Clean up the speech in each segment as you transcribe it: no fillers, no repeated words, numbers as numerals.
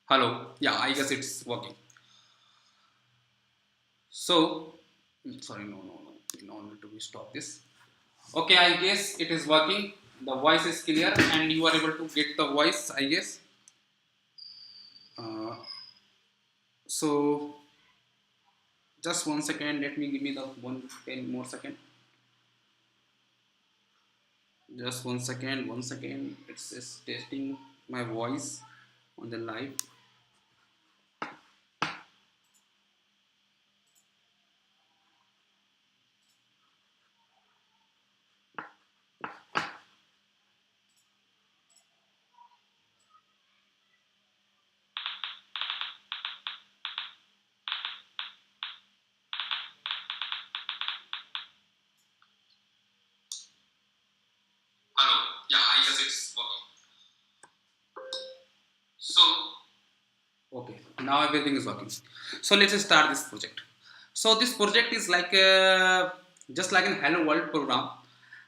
Hello. Yeah, I guess it's working. So, sorry, no need to stop this. Okay, I guess it is working. The voice is clear, and you are able to get the voice. I guess. Uh, so, just 1 second. Let me give me the 1 10 more second. Just 1 second. 1 second. It's testing my voice on the live. Hello. Yeah, I guess it's working. So, okay, now everything is working. So let's start this project. So this project is like just like an Hello World program.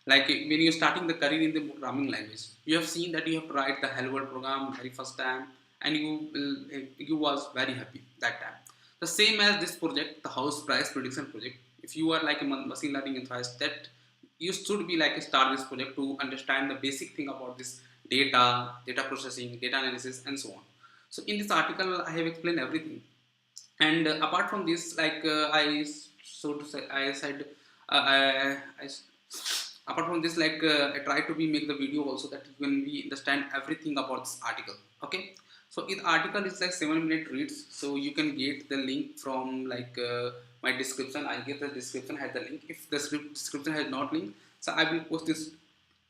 Like when you're starting the career in the programming language, you have seen that you have to write the Hello World program very first time, and you was very happy that time. The same as this project, the house price prediction project. If you are like a machine learning enthusiast, that you should be like a start this project to understand the basic thing about this data processing, data analysis, and so on. So in this article, I have explained everything. And apart from this, like so to say, I said, I apart from this, like I try to be make the video also that you can be understand everything about this article. Okay. So in article is like 7 minute reads, so you can get the link from like my description. I get the description has the link. If the description has not link, so I will post this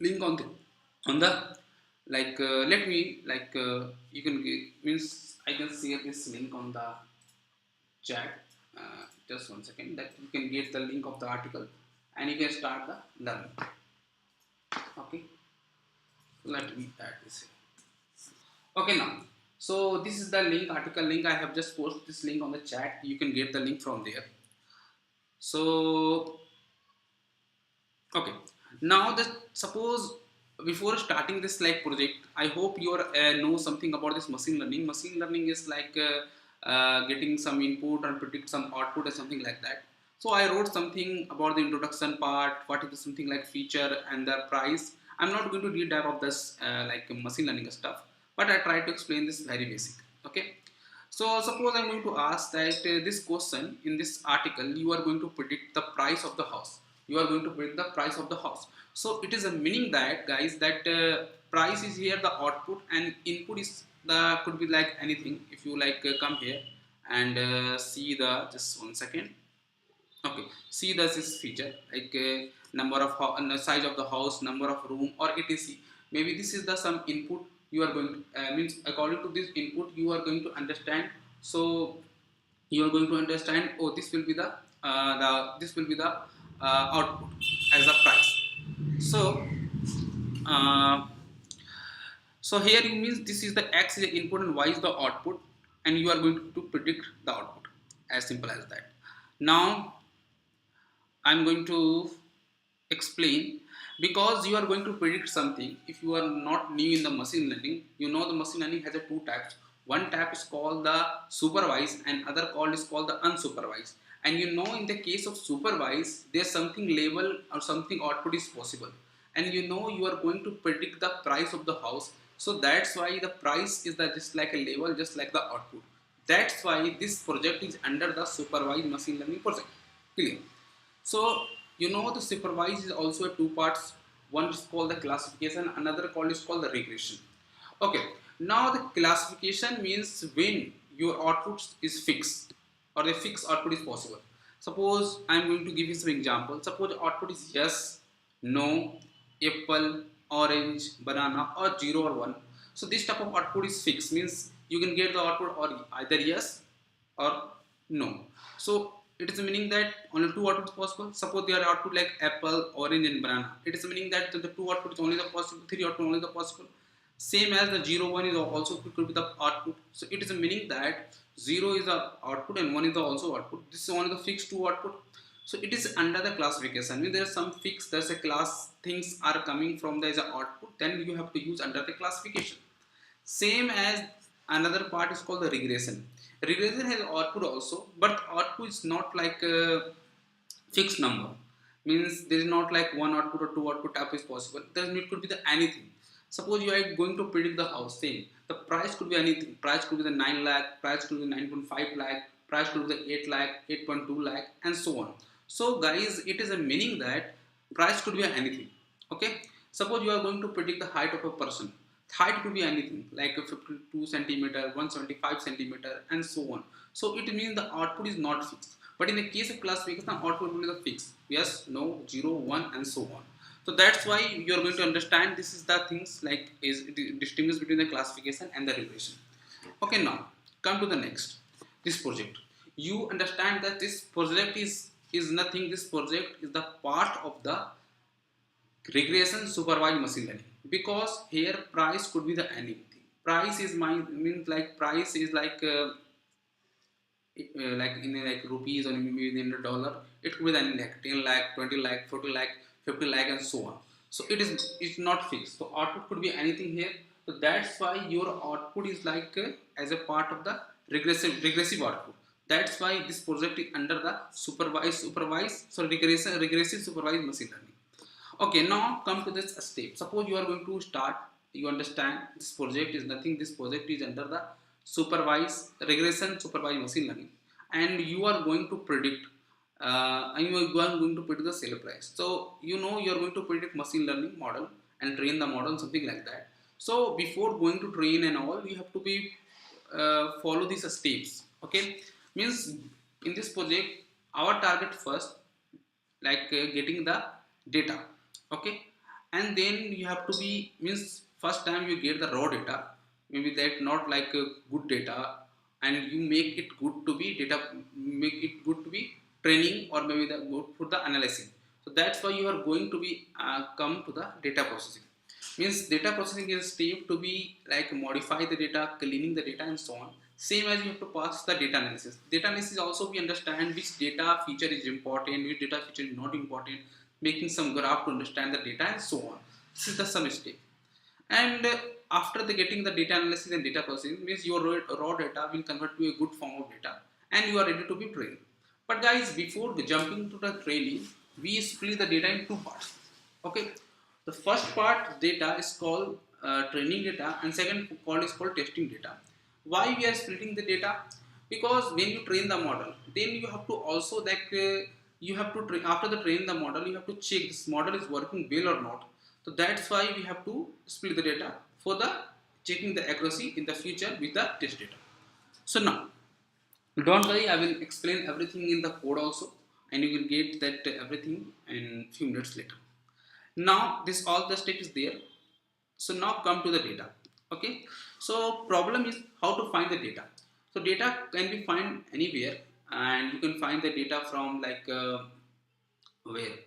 link on the like let me like you can means I can share this link on the chat. Just 1 second, that you can get the link of the article and you can start the learning. Okay, let me add this here. Okay, now, so this is the link, article link. I have just posted this link on the chat. You can get the link from there. So okay, now that suppose before starting this like project, I hope you are know something about this machine learning. Machine learning is like getting some input and predict some output or something like that. So I wrote something about the introduction part, what is something like feature and the price. I'm not going to deep dive of this like machine learning stuff, but I try to explain this very basic. Okay, so suppose I'm going to ask that this question in this article, you are going to predict the price of the house. You are going to predict the price of the house. So it is a meaning that guys that price is here the output and input is the could be like anything. If you like come here and see the just 1 second. Okay, see this feature like number of size of the house, number of room, or etc. Maybe this is the some input you are going to means according to this input you are going to understand. So you are going to understand. Oh, this will be the this will be the output as a price. So uh, so here it means this is the x is the input and y is the output, and you are going to predict the output. As simple as that. Now I'm going to explain, because you are going to predict something. If you are not new in the machine learning, you know the machine learning has a two types. One type is called the supervised and other called is called the unsupervised. And you know in the case of supervised, there's something label or something output is possible, and you know you are going to predict the price of the house. So that's why the price is the just like a label, just like the output. That's why this project is under the supervised machine learning project. Clear? So you know the supervised is also a two parts. One is called the classification, another called is called the regression. Okay. Now the classification means when your output is fixed or the fixed output is possible. Suppose I am going to give you some example. Suppose output is yes, no, apple, orange, banana, or 0 or 1. So this type of output is fixed, means you can get the output or either yes or no. So it is meaning that only two outputs possible. Suppose they are output like apple, orange, and banana. It is meaning that the two outputs only the possible, three output only the possible. Same as the 0 1 is also could be the output. So it is meaning that 0 is the output and 1 is the also output. This is only the fixed two output. So it is under the classification. When there is some fixed, there's a class things are coming from the output, then you have to use under the classification. Same as Another part is called the regression. Regression has output also, but output is not like a fixed number. Means there is not like one output or two output type is possible. It could be the anything. Suppose you are going to predict the house, same. The price could be anything. Price could be the 9 lakh, price could be 9.5 lakh, price could be the 8 lakh, 8.2 lakh, and so on. So guys, it is a meaning that price could be anything. Okay. Suppose you are going to predict the height of a person. Height could be anything like a 52 centimeter, 175 centimeter, and so on. So it means the output is not fixed. But in the case of classification, the output will be the fixed. Yes, no, 0, 1, and so on. So that's why you are going to understand this is the things like is distinguish between the classification and the regression. Okay, now come to the next. This project. You understand that this project is nothing. This project is the part of the regression supervised machine learning, because here price could be the anything. Price is my means like price is like in like rupees or maybe in the dollar. It could be then like 10 lakh, 20 lakh, 40 lakh, 50 lakh, and so on. So it's not fixed. So output could be anything here. So that's why your output is like as a part of the regressive output. That's why this project is under the regressive supervised machine learning. Okay, now come to this step. Suppose you are going to start, you understand this project is nothing. This project is under the regression supervised machine learning, and you are going to predict, and you are going to predict the sale price. So you know you are going to predict machine learning model and train the model, something like that. So before going to train and all, you have to be follow these steps. Okay, means in this project, our target first like getting the data. Okay, and then you have to be means first time you get the raw data, maybe that not like good data, and you make it good to be data, make it good to be training, or maybe the good for the analyzing. So that's why you are going to be come to the data processing. Means data processing is a step to be like modify the data, cleaning the data, and so on. Same as you have to pass the data analysis. Data analysis also we understand which data feature is important, which data feature is not important, making some graph to understand the data, and so on. This is the some step. And after the getting the data analysis and data processing, means your raw data will convert to a good form of data, and you are ready to be trained. But guys, before jumping to the training, we split the data in two parts. Okay, the first part data is called training data, and second called is called testing data. Why we are splitting the data? Because when you train the model, then you have to also like you have to after the train the model, you have to check this model is working well or not. So that's why we have to split the data for the checking the accuracy in the future with the test data. So now don't worry, I will explain everything in the code also, and you will get that everything in few minutes later. Now this all the step is there. So now come to the data. Okay, so problem is how to find the data. So data can be find anywhere, and you can find the data from like where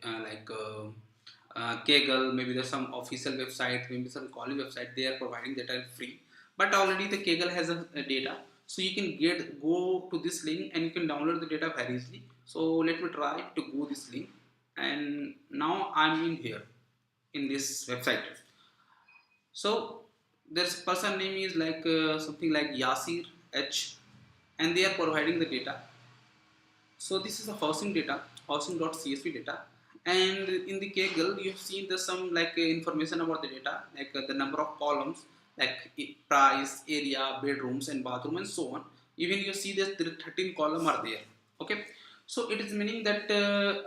Kaggle, maybe there's some official website, maybe some college website, they are providing data free. But already the Kaggle has a data, so you can go to this link and you can download the data very easily. So let me try to go this link, and now I'm in here in this website. So this person name is like something like Yasir H, and they are providing the data. So this is the housing data, housing.csv data, and in the Kaggle you have seen there's some like information about the data, like the number of columns, like price, area, bedrooms, and bathroom, and so on. Even you see that 13 column are there. Okay, so it is meaning that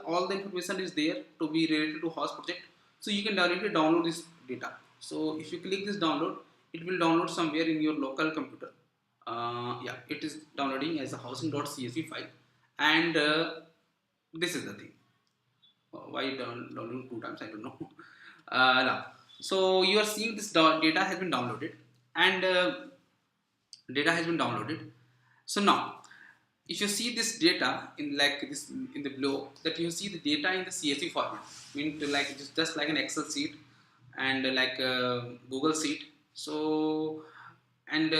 all the information is there to be related to house project. So you can directly download this data. So if you click this download, it will download somewhere in your local computer. Yeah, it is downloading as a housing.csv file, and this is the thing. Why download two times? I don't know. Now, so you are seeing this data has been downloaded, and data has been downloaded. So now, if you see this data in like this in the below, that you see the data in the CSV format, mean to like just like an Excel sheet and like a Google sheet. So and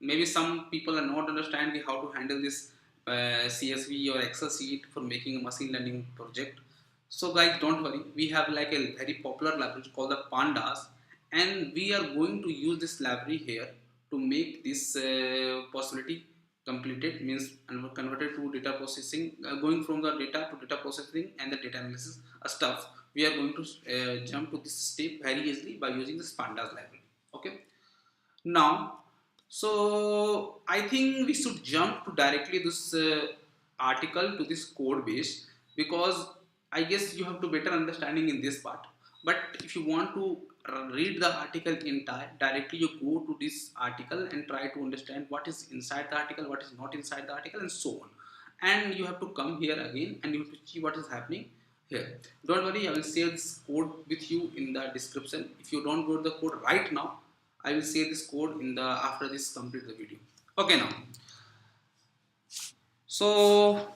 maybe some people are not understanding how to handle this CSV or Excel sheet for making a machine learning project. So guys, don't worry, we have like a very popular library called the pandas, and we are going to use this library here to make this possibility completed, means converted to data processing, going from the data to data processing and the data analysis stuff. We are going to jump to this step very easily by using this pandas library. Okay, now, so I think we should jump to directly this article to this code base, because I guess you have to better understanding in this part. But if you want to read the article entire, directly you go to this article and try to understand what is inside the article, what is not inside the article, and so on. And you have to come here again and you have to see what is happening here. Don't worry, I will share this code with you in the description. If you don't go to the code right now, I will share this code in the after this complete the video. Okay, now, so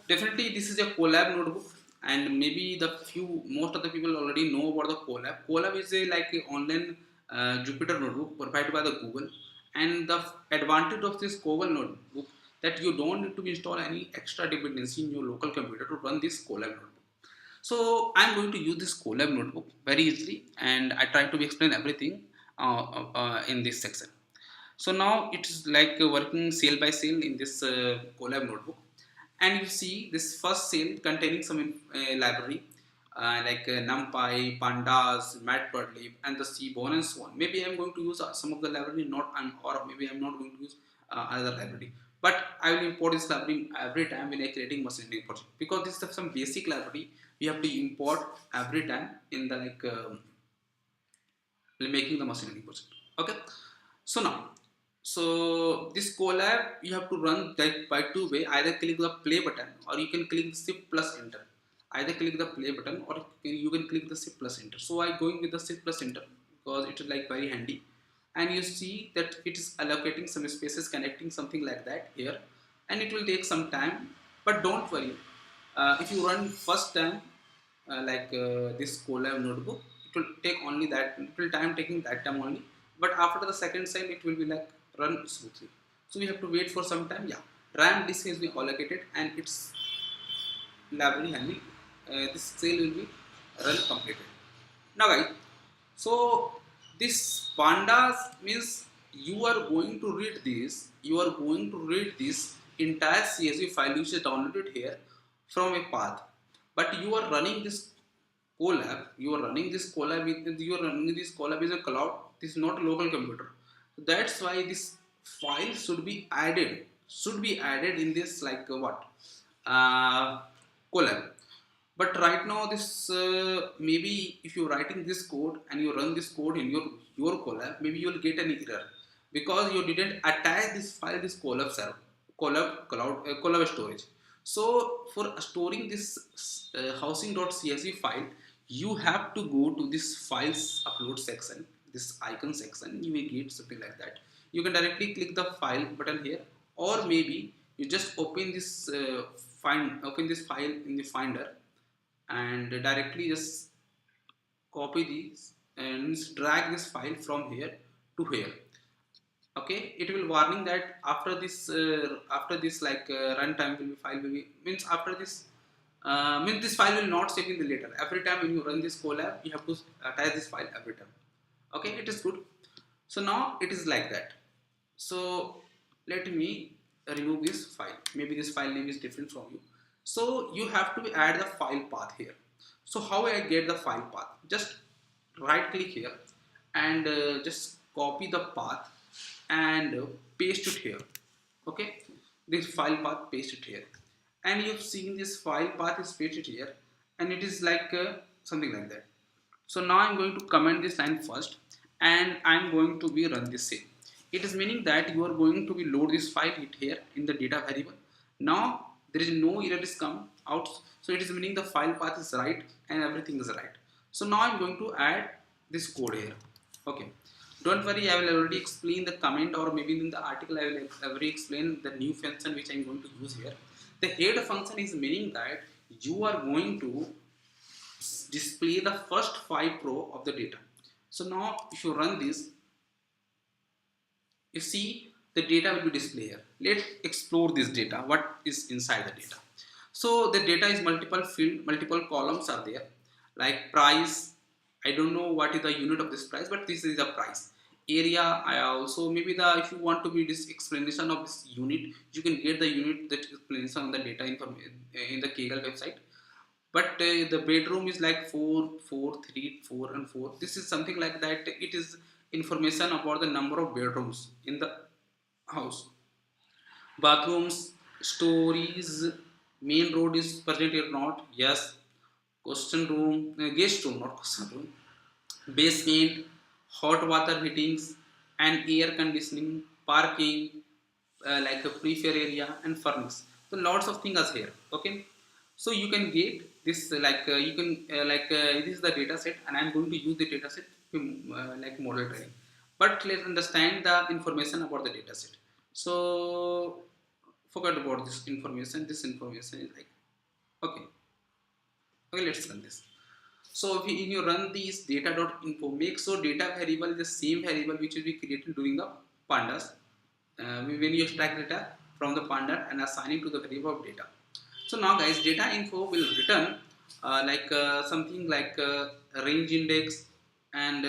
definitely this is a Colab notebook, and maybe the most of the people already know about the Colab. Colab is a like a online Jupyter notebook provided by the Google, and the advantage of this Colab notebook that you don't need to install any extra dependency in your local computer to run this Colab notebook. So I'm going to use this Colab notebook very easily, and I try to explain everything in this section. So now it is like working cell by cell in this Colab notebook, and you see this first cell containing some library like NumPy, Pandas, Matplotlib, and the Seaborn and so on. Maybe I'm going to use some of the library, not or maybe I'm not going to use another library. But I will import this library every time when I creating machine learning project, because this is some basic library we have to import every time in the like making the machine learning project. Okay, so now, so this Colab you have to run like by two way. Either click the play button or you can click shift plus enter. Either click the play button or you can click the shift plus enter. So I going with the shift plus enter because it is like very handy. And you see that it is allocating some spaces, connecting something like that here, and it will take some time. But don't worry, if you run first time this Colab notebook, it will take only that, it will time taking that time only. But after the second time it will be like run smoothly. So we have to wait for some time. Yeah, RAM disk has been allocated and its library handling this cell will be run completed. Now guys, so this pandas means you are going to read this, entire CSV file which is downloaded here from a path, but you are running this Colab, you are running this Colab is a cloud, this is not a local computer. That's why this file should be added, in this like what Colab. But right now this maybe if you're writing this code and you run this code in your Colab, maybe you'll get an error because you didn't attach this file, this Colab server, Colab storage. So for storing this housing.csv file, you have to go to this files upload section, this icon section. You will get something like that. You can directly click the file button here, or maybe you just open this file in the finder and directly just copy these and drag this file from here to here. Okay, it will warning that after this like runtime will be file will be means after this means this file will not save in the later. Every time when you run this Colab, you have to attach this file every time. Okay, it is good. So now it is like that. So let me remove this file. Maybe this file name is different from you. So you have to add the file path here. So how I get the file path? Just right click here and just copy the path and paste it here. Okay, this file path, paste it here, and you've seen this file path is pasted here, and it is like something like that. So now I'm going to comment this line first, and I'm going to be run this cell. It is meaning that you are going to be load this file here in the data variable. Now there is no error is come out, so it is meaning the file path is right and everything is right. So now I'm going to add this code here. Okay, don't worry, I will already explain the comment, or maybe in the article I will already explain the new function which I'm going to use here. The head function is meaning that you are going to display the first 5 row of the data. So now if you run this, you see the data will be displayed here. Let's explore this data, what is inside the data. So the data is multiple field, multiple columns are there, like price. I don't know what is the unit of this price, but this is the price. area. I also maybe the if you want to be this explanation of this unit, you can get the unit that explanation on the data information in the Kaggle website. But the bedroom is like 4 4 3 4 and 4. This is something like that. It is information about the number of bedrooms in the house. Bathrooms, stories, main road is present or not? Yes. Question room, guest room, not question room. Basement, hot water heatings and air conditioning, parking, like a prefer area and furnace. So lots of things are here. Okay, so you can get this you can this is the data set, and I'm going to use the data set to like model training. But let's understand the information about the data set. So forget about this information. This information is like, okay, okay, let's run this. So if you run these data.info, make sure data variable is the same variable which will be created during the pandas. When you extract data from the panda and assign it to the variable of data. So now guys, data info will return something like range index and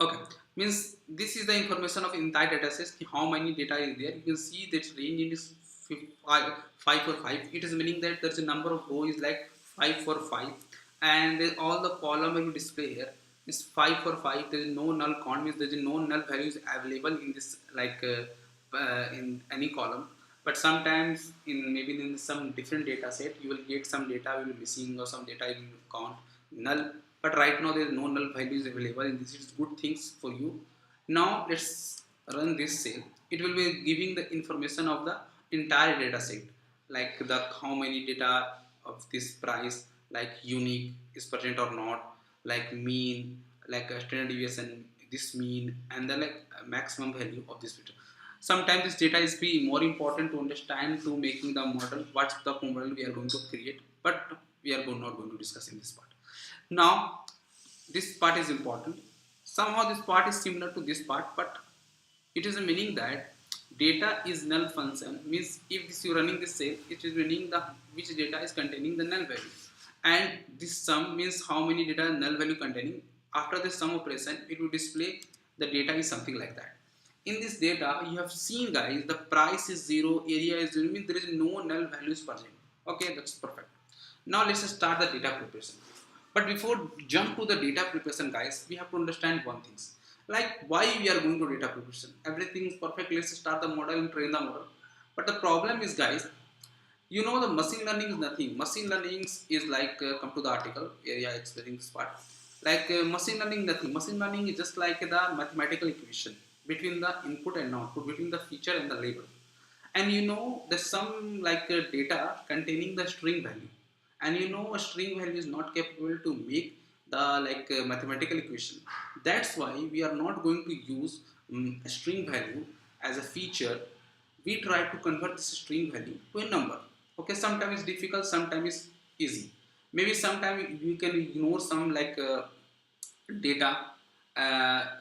okay, means this is the information of entire data set. How many data is there? You can see that range is 5 for 5. It is meaning that there's a number of row is like 5 for 5, and all the column will display here is 5 for 5. There is no null count, means there is no null values available in this in any column. But sometimes in maybe in some different data set you will get some data will be missing or some data will count null. But right now there is no null values available, and this is good things for you. Now let's run this cell. It will be giving the information of the entire data set, like the how many data of this price, like unique is present or not, like mean, like a standard deviation, this mean, and the like maximum value of this data. Sometimes this data is be more important to understand to making the model, what's the model we are going to create, but we are not going to discuss in this part. Now this part is important. Somehow this part is similar to this part, but it is meaning that data is null function, means if this you running this cell, it is meaning the which data is containing the null value, and this sum means how many data null value containing. After the sum operation it will display the data is something like that. In this data you have seen guys, the price is 0, area is 0, means there is no null values present. Okay, that's perfect. Now let's start the data preparation. But before jump to the data preparation guys, we have to understand one thing, like why we are going to data preparation. Everything is perfect, let's start the model and train the model. But the problem is guys, you know, the machine learning is nothing. Machine learning is like come to the article area explaining this part. Like machine learning nothing. Machine learning is just like the mathematical equation between the input and output, between the feature and the label. And you know there's some like data containing the string value, and you know a string value is not capable to make the mathematical equation. That's why we are not going to use a string value as a feature. We try to convert this string value to a number. Okay, sometimes it's difficult, sometimes it's easy. Maybe sometimes you can ignore some data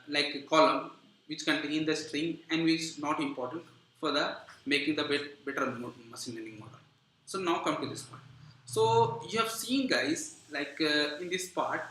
like a column which contain the string and which is not important for the making the better machine learning model. So now come to this part. So you have seen guys, in this part,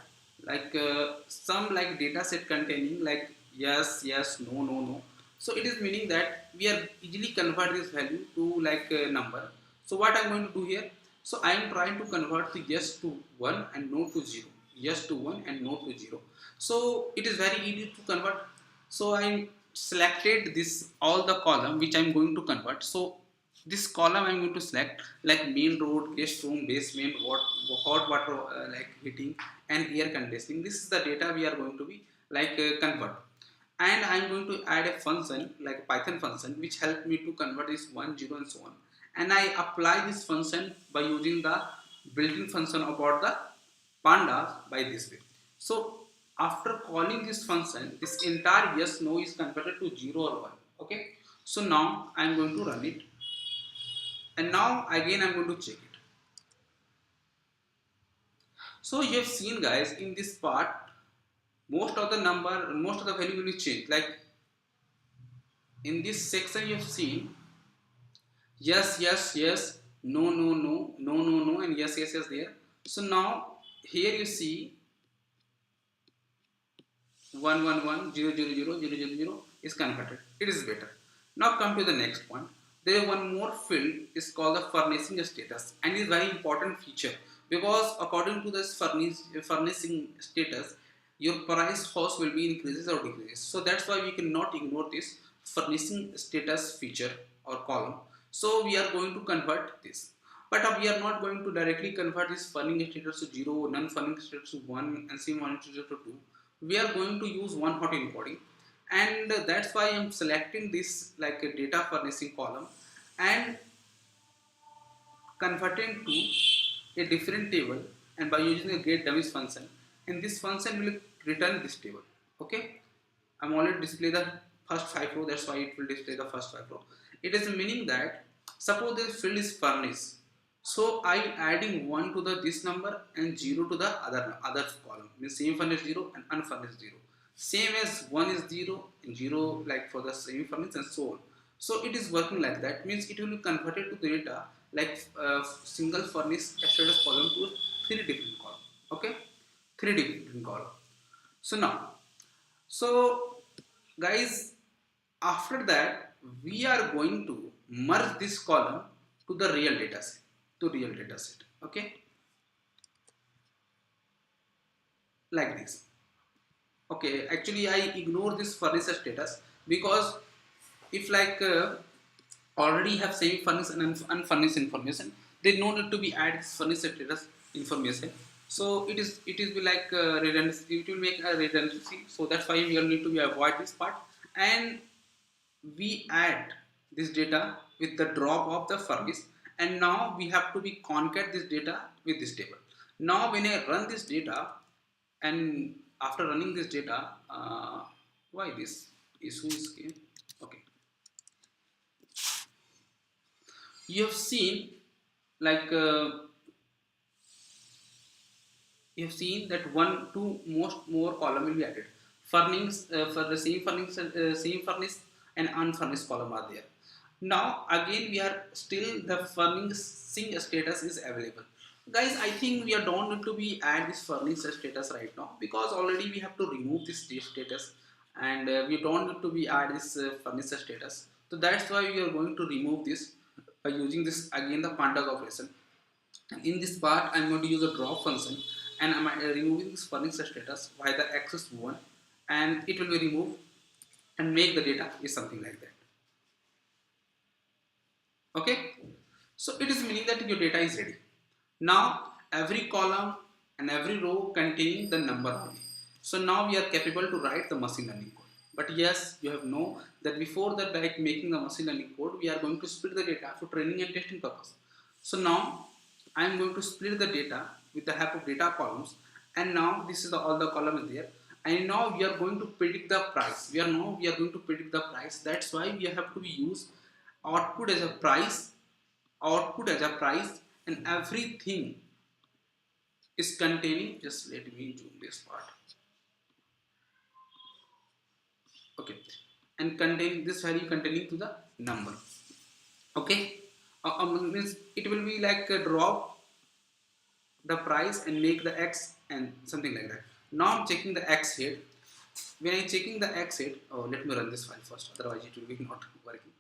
some like data set containing like yes, yes, no, no, no. So it is meaning that we are easily convert this value to like a number. So what I'm going to do here, so I am trying to convert the yes to 1 and no to 0, yes to 1 and no to 0. So it is very easy to convert. So I selected this all the column which I'm going to convert. So this column I'm going to select like main road, guest room, basement, hot water heating and air conditioning. This is the data we are going to be convert. And I'm going to add a function like Python function which help me to convert this 1 0 and so on. And I apply this function by using the built-in function about the pandas by this way. So after calling this function, this entire yes no is converted to 0 or 1. Okay, so now I'm going to run it, and now again I'm going to check it. So you have seen guys, in this part most of the value will be changed. Like in this section you have seen yes, yes, yes, no, no, no, no, no, no, and yes, yes, yes there. So now here you see 111000000 is converted. It is better. Now come to the next point. There is one more field is called the furnishing status, and is very important feature because according to this furnishing status, your price house will be increases or decreases. So that's why we cannot ignore this furnishing status feature or column. So we are going to convert this. But we are not going to directly convert this furnished status to 0, non-furnished status to 1, and same one to 2. We are going to use one hot encoding, and that's why I'm selecting this like a data furnishing column and converting to a different table, and by using a get dummies function, and this function will return this table. Okay, I'm already display the first 5 row, that's why it will display the first 5 row. It is meaning that suppose this field is furnished, so I adding 1 to the this number and 0 to the other column, means same furnished 0 and unfurnished 0, same as 1 is 0 and 0 like for the same furnished and so on. So it is working like that, means it will be converted to the data like single furnished status column to 3 different column. Okay, 3 different column. So now, so guys, after that we are going to merge this column to the real data set, okay, like this. Okay, actually I ignore this furnished status because if like already have same furnished and unfurnished information, they no need to be add this furnished status information. So it is be like redundancy, it will make a redundancy, so that's why we need to be avoid this part, and we add this data with the drop of the furnace, and now we have to be concat this data with this table. Now when I run this data, and after running this data, why this issue is here? Okay, you have seen like you have seen that one two most more column will be added. Furnings for the same furnace and unfurnished column are there. Now again we are still the furnishing status is available. Guys, I think we are don't need to be add this furnished status right now because already we have to remove this status, and we don't need to be add this furnished status. So that's why we are going to remove this by using this again the pandas operation. And in this part, I'm going to use a drop function, and I'm removing this furnished status by the access 1, and it will be removed and make the data is something like that. Okay, so it is meaning that your data is ready. Now every column and every row containing the number only. So now we are capable to write the machine learning code. But yes, you have know that before that, like making the machine learning code, we are going to split the data for training and testing purpose. So now I am going to split the data with the help of data columns, and now this is all the column is there, and now we are going to predict the price. We are going to predict the price. That's why we have to use output as a price, and everything is containing. Just let me zoom this part. Okay, and contain this value containing to the number. Okay, means it will be like a drop the price and make the x and something like that. Now I'm checking the x head. When I'm checking the x head, oh, let me run this file first, otherwise it will be not working.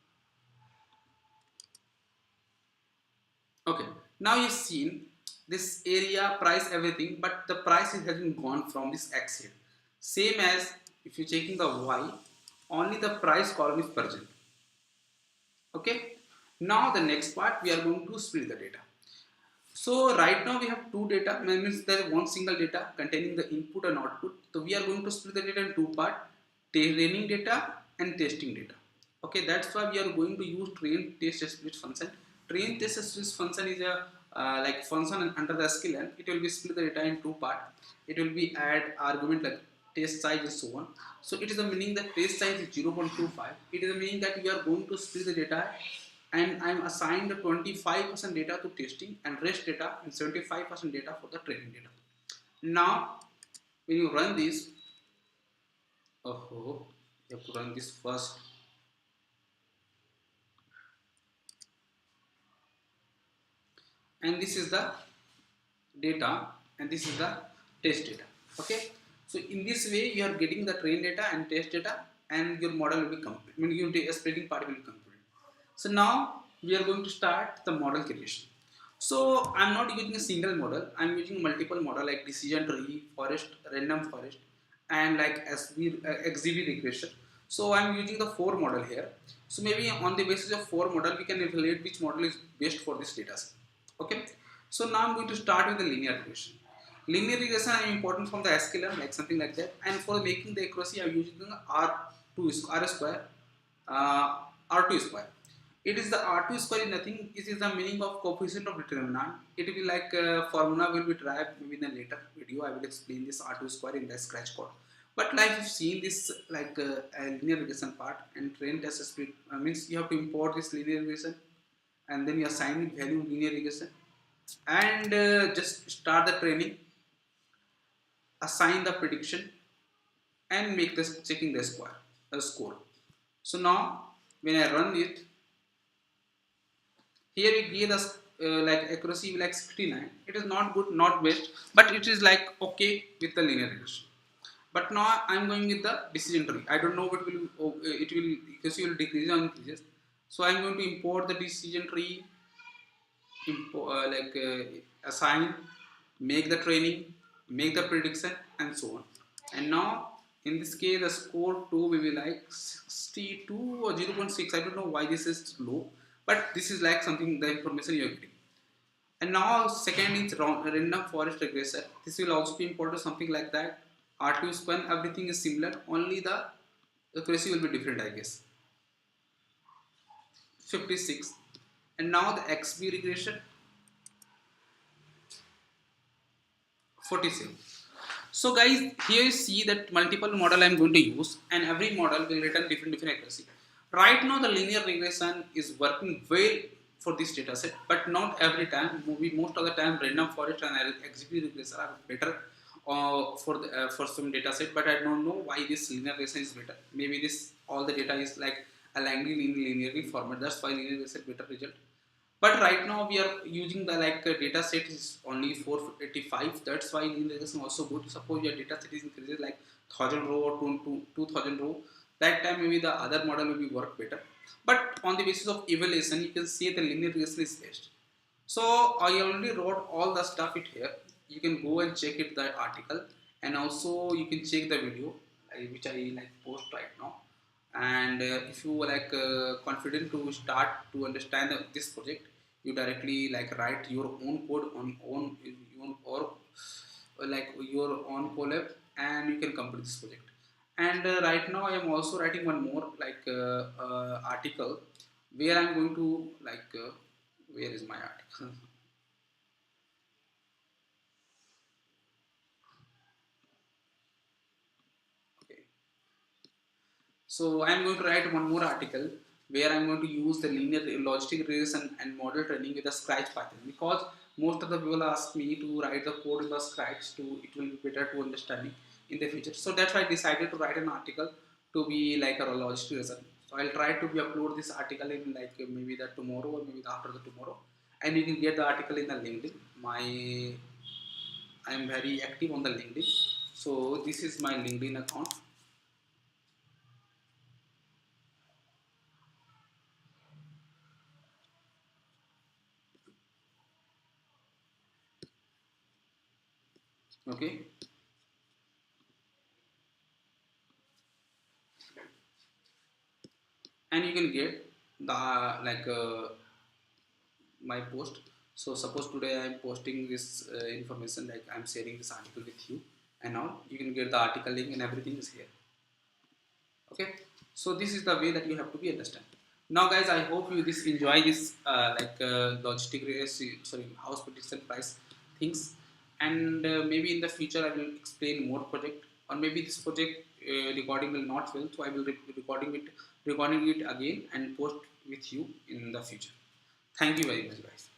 Okay, now you've seen this area, price, everything, but the price has been gone from this x head. Same as if you're checking the y, only the price column is present. Okay, now the next part we are going to split the data. So right now we have two data, means there is one single data containing the input and output. So we are going to split the data in two parts: training data and testing data. Okay, that's why we are going to use train test split function. Train test split function is a like function under the sklearn. It will be split the data in two parts. It will be add argument like test size and so on. So it is the meaning that test size is 0.25. It is the meaning that we are going to split the data, and I'm assigned 25% data to testing and rest data and 75% data for the training data. Now when you run this, oh, you have to run this first, and this is the data and this is the test data. Okay, So in this way you are getting the train data and test data, and your model will be complete. I mean your splitting part will be complete. So now we are going to start the model creation. So I'm not using a single model. I'm using multiple model like decision tree, forest, random forest, and like XGB regression. So I'm using the four model here. So maybe on the basis of four model, we can evaluate which model is best for this data set. Okay. So now I'm going to start with the linear regression. Linear regression is important from the sklearn, like something like that. And for making the accuracy, I'm using the R2 R square, uh, R2 square. It is the R2 square is nothing. It is the meaning of coefficient of determinant. It will be like formula will be derived maybe in a later video. I will explain this R2 square in the scratch code. But like you've seen this like a linear regression part and train test split means you have to import this linear regression and then you assign value linear regression and just start the training, assign the prediction and make this checking the score. So now when I run it, here we give us like accuracy like 69. It is not good, not best, but it is like okay with the linear regression. But now I'm going with the decision tree. I don't know what will it will accuracy will decrease or increases. So I'm going to import the decision tree, assign, make the training, make the prediction, and so on. And now in this case, the score 2 will be like 62 or 0.6. I don't know why this is low, but this is like something the information you are getting. And now second is random forest regressor. This will also be important, something like that. R2 square, everything is similar, only the accuracy will be different, I guess. 56. And now the XB regression 47. So guys, here you see that multiple model I'm going to use and every model will return different accuracy. Right now the linear regression is working well for this data set, but not every time. Maybe most of the time random forest and XGP regression are better for some data set, but I don't know why this linear regression is better. Maybe this all the data is like aligned in linearly format. That's why linear regression better result. But right now we are using the like data set is only 485. That's why linear regression also good. Suppose your data set is increases like 1000 row or 2000 row. That time maybe the other model will be work better. But on the basis of evaluation, you can see the linear regression is best. So I already wrote all the stuff it here. You can go and check it the article, and also you can check the video which I like post right now. And if you like confident to start to understand this project, you directly like write your own code on own or like your own collab, and you can complete this project. And right now I am also writing one more like article where I'm going to like where is my article? Okay. So I'm going to write one more article where I'm going to use the linear logistic regression and model training with the Scratch Python, because most of the people ask me to write the code in the Scratch to it will be better to understanding in the future. So that's why I decided to write an article to be like a logistic regression. So I'll try to be upload this article in like maybe the tomorrow or maybe the after the tomorrow, and you can get the article in the LinkedIn. I'm very active on the LinkedIn, so this is my LinkedIn account. Okay. And you can get the like my post. So suppose today I am posting this information, like I'm sharing this article with you, and now you can get the article link and everything is here. Okay. So this is the way that you have to be understand. Now guys, I hope you this enjoy this logistic sorry house prediction price things. And maybe in the future I will explain more project, or maybe this project recording will not well, so I will recording it again and post with you in the future. Thank you very much guys.